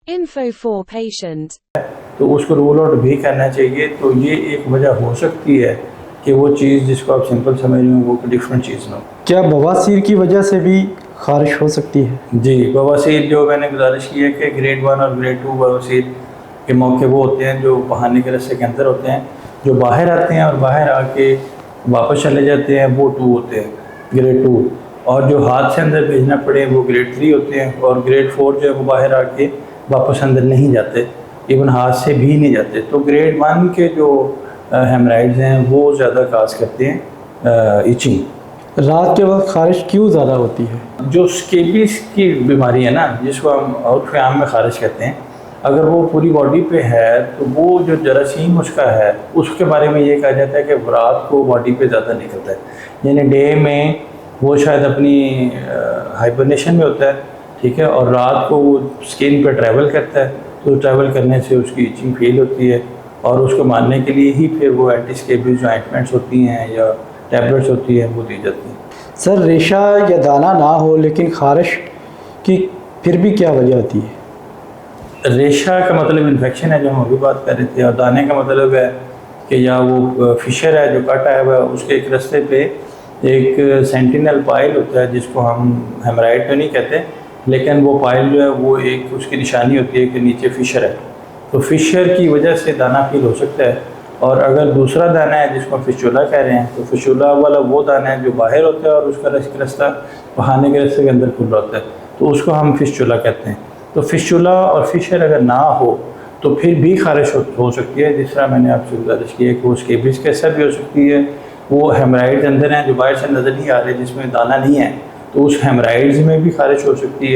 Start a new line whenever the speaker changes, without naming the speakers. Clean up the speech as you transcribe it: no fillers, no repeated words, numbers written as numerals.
Info for patient.
तो उसको rule out भी करना चाहिए। तो ये एक वजह हो सकती है कि वो चीज़ जिसको आप सिंपल समझ रहे हो वो डिफरेंट चीज़ ना हो।
क्या बवासीर की वजह से भी खारिश हो सकती है?
जी, बवासीर जो मैंने गुजारिश की है कि ग्रेड 1 और ग्रेड 2 बवासीर के मौके वो होते हैं जो बहाने के रस्ते के अंदर होते हैं, जो बाहर आते हैं और बाहर आके वापस चले जाते हैं, वो 2 होते हैं, ग्रेड 2। और जो हाथ से अंदर भेजना पड़े वो ग्रेड 3 होते हैं। और ग्रेड 4 जो है वो बाहर आके वापस अंदर नहीं जाते, इवन हाथ से भी नहीं जाते। तो ग्रेड 1 के जो हेमराइड्स हैं वो ज़्यादा काज करते हैं इचिंग।
रात के वक्त खारिश क्यों ज़्यादा होती है?
जो स्केबीज की बीमारी है ना, जिसको हम आउटफ्याम में खारिश कहते हैं, अगर वो पूरी बॉडी पे है तो वो जो जरासीम उसका है उसके बारे में ये कहा जाता है कि रात को बॉडी पे ज़्यादा निकलता है। यानी डे में वो शायद अपनी हाइबरनेशन में होता है, ठीक है, और रात को वो स्किन पे ट्रैवल करता है। तो ट्रैवल करने से उसकी इचिंग फील होती है और उसको मारने के लिए ही फिर वो एंटी स्केबीज जो ऑइंटमेंट्स होती हैं या टैबलेट्स होती हैं वो दी जाती हैं।
सर, रेशा या दाना ना हो लेकिन खारिश की फिर भी क्या वजह होती है?
रेशा का मतलब इन्फेक्शन है जो हम अभी बात कर रहे थे, और दाने का मतलब है कि या वो फिशर है जो कट आया हुआ है, उसके एक रास्ते पे एक सेंटिनल पाइल होता है जिसको हम हेमराइड तो नहीं कहते, लेकिन वो पाइल जो है वो एक उसकी निशानी होती है कि नीचे फिशर है। तो फिशर की वजह से दाना फील हो सकता है। और अगर दूसरा दाना है जिसको फिशुला कह रहे हैं, तो फिशुला वाला वो दाना है जो बाहर होता है और उसका रास्ता बहाने के रास्ते के अंदर खुल रहा होता है, तो उसको हम फिशुला कहते हैं। तो फिशुला और फिशर अगर ना हो तो फिर भी खारिश हो सकती है। जिस तरह मैंने आपसे गुजारिश की है कि वो स्केबीज कैसा भी हो सकती है, वो हेमराइड्स अंदर हैं जो बाहर से नज़र नहीं आ रहे, जिसमें दाना नहीं है, तो उस हेमराइड्स में भी खारिश हो सकती है।